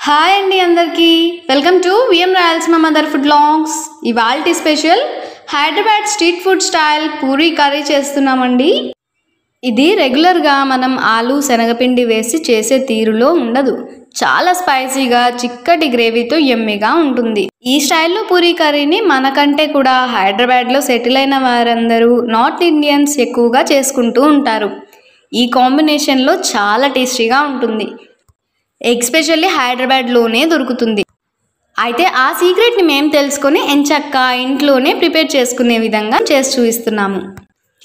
Hi అండి అందరికీ welcome to VM Rayalaseema mother food logs. ఇవాల్టి special Hyderabad street food style puri curry చేస్తున్నామండి. ఇది రెగ్యులర్గా మనం ఆలు శనగపిండి వేసి చేసే తీరులో ఉండదు. చాలా స్పైసీగా చిక్కటి గ్రేవీతో యమ్మీగా ఉంటుంది. ఈ స్టైల్లో పూరీ కర్రీని మనకంటే కూడా హైదరాబాద్లో సెటిల్ అయిన వారందరూ నార్త్ ఇండియన్స్ ఎక్కువగా చేసుకుంటూ ఉంటారు. ఈ కాంబినేషన్లో చాలా టేస్టీగా ఉంటుంది. ఎస్పెషల్లీ హైదరాబాద్లోనే దొరుకుతుంది. అయితే ఆ సీక్రెట్ని మేము తెలుసుకొని ఎంచక్కా ఇంట్లోనే ప్రిపేర్ చేసుకునే విధంగా చేసి చూపిస్తున్నాము.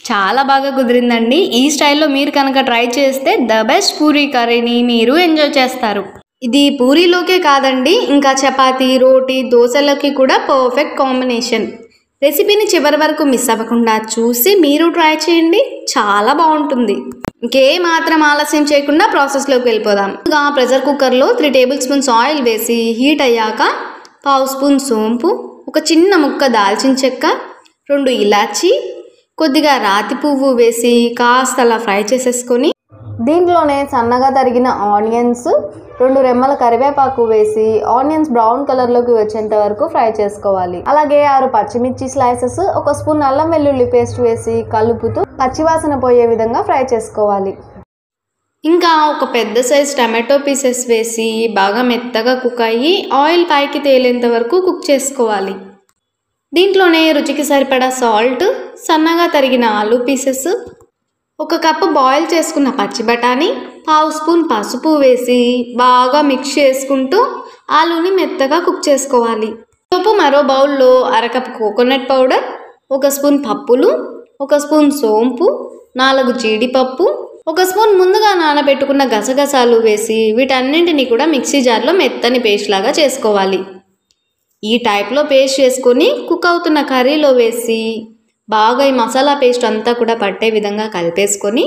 చాలా బాగా కుదిరిందండి. ఈ స్టైల్లో మీరు కనుక ట్రై చేస్తే ద బెస్ట్ పూరీ కర్రీని మీరు ఎంజాయ్ చేస్తారు. ఇది పూరీలోకే కాదండి, ఇంకా చపాతీ, రోటీ, దోశలకి కూడా పర్ఫెక్ట్ కాంబినేషన్. రెసిపీని చివరి వరకు మిస్ అవ్వకుండా చూసి మీరు ట్రై చేయండి, చాలా బాగుంటుంది. ఇంకే మాత్రం ఆలస్యం చేయకుండా ప్రాసెస్లోకి వెళ్ళిపోదాం. ఇంకా ప్రెషర్ కుక్కర్లో 3 టేబుల్ స్పూన్స్ ఆయిల్ వేసి హీట్ అయ్యాక 1/2 స్పూన్ సోంపు, ఒక చిన్న ముక్క దాల్చిన చెక్క, 2 ఇలాచి, కొద్దిగా రాతి పువ్వు వేసి కాస్త అలా ఫ్రై చేసేసుకొని దీంట్లోనే సన్నగా తరిగిన ఆనియన్స్, 2 రెమ్మల కరివేపాకు వేసి ఆనియన్స్ బ్రౌన్ కలర్లోకి వచ్చేంత వరకు ఫ్రై చేసుకోవాలి. అలాగే 6 పచ్చిమిర్చి స్లైసెస్, 1 స్పూన్ అల్లం వెల్లుల్లి పేస్ట్ వేసి కలుపుతూ పచ్చివాసన పోయే విధంగా ఫ్రై చేసుకోవాలి. ఇంకా ఒక పెద్ద సైజ్ టమాటో పీసెస్ వేసి బాగా మెత్తగా కుక్ అయ్యి ఆయిల్ పైకి తేలేంత వరకు కుక్ చేసుకోవాలి. దీంట్లోనే రుచికి సరిపడా సాల్ట్, సన్నగా తరిగిన ఆలు పీసెస్, 1 కప్పు బాయిల్ చేసుకున్న పచ్చి బఠానీ, 1/2 స్పూన్ పసుపు వేసి బాగా మిక్స్ చేసుకుంటూ ఆలూని మెత్తగా కుక్ చేసుకోవాలి. మరో బౌల్లో 1/2 కప్పు కోకోనట్ పౌడర్, 1 స్పూన్ పప్పులు, 1 స్పూన్ సోంపు, 4 జీడిపప్పు, 1 స్పూన్ ముందుగా నానబెట్టుకున్న గసగసాలు వేసి వీటన్నింటినీ కూడా మిక్సీ జార్లో మెత్తని పేస్ట్ లాగా చేసుకోవాలి. ఈ టైప్లో పేస్ట్ చేసుకొని కుక్ అవుతున్న కర్రీలో వేసి బాగా ఈ మసాలా పేస్ట్ అంతా కూడా పట్టే విధంగా కలిపేసుకొని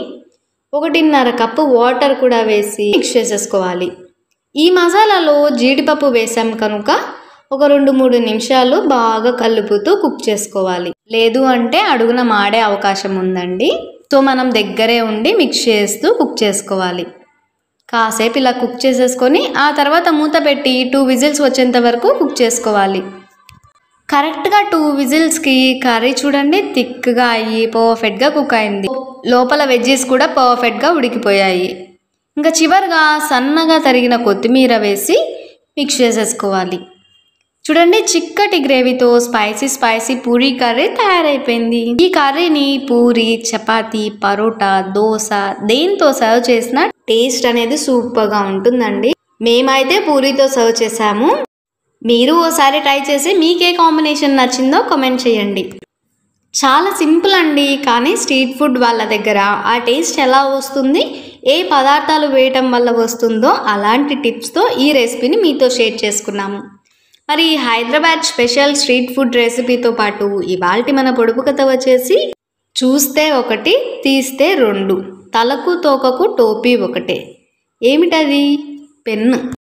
1.5 కప్పు వాటర్ కూడా వేసి మిక్స్ చేసేసుకోవాలి. ఈ మసాలాలో జీడిపప్పు వేసాం కనుక ఒక 2-3 నిమిషాలు బాగా కలుపుతూ కుక్ చేసుకోవాలి. లేదు అంటే అడుగున మాడే అవకాశం ఉందండి. సో మనం దగ్గరే ఉండి మిక్స్ చేస్తూ కుక్ చేసుకోవాలి. కాసేపు ఇలా కుక్ చేసేసుకొని ఆ తర్వాత మూత పెట్టి 2 విజిల్స్ వచ్చేంత వరకు కుక్ చేసుకోవాలి. కరెక్ట్గా 2 విజిల్స్కి కర్రీ చూడండి థిక్గా అయ్యి పర్ఫెక్ట్గా కుక్ అయింది. లోపల వెజ్జెస్ కూడా పర్ఫెక్ట్గా ఉడికిపోయాయి. ఇంకా చివరిగా సన్నగా తరిగిన కొత్తిమీర వేసి మిక్స్ చేసేసుకోవాలి. చూడండి చిక్కటి గ్రేవీతో స్పైసీ పూరీ కర్రీ తయారైపోయింది. ఈ కర్రీని పూరి, చపాతీ, పరోటా, దోశ దేంతో సర్వ్ చేసినా టేస్ట్ అనేది సూపర్గా ఉంటుందండి. మేమైతే పూరీతో సర్వ్ చేసాము. మీరు ఓసారి ట్రై చేసి మీకే కాంబినేషన్ నచ్చిందో కామెంట్ చేయండి. చాలా సింపుల్ అండి, కానీ స్ట్రీట్ ఫుడ్ వాళ్ళ దగ్గర ఆ టేస్ట్ ఎలా వస్తుంది, ఏ పదార్థాలు వేయటం వల్ల వస్తుందో అలాంటి టిప్స్తో ఈ రెసిపీని మీతో షేర్ చేసుకున్నాము. మరి హైదరాబాద్ స్పెషల్ స్ట్రీట్ ఫుడ్ రెసిపీతో పాటు ఇవాల్టి మన పొడుపు కథ వచ్చేసి చూస్తే 1 తీస్తే 2, తలకు తోకకు టోపీ ఒకటే. ఏమిటది? పెన్ను.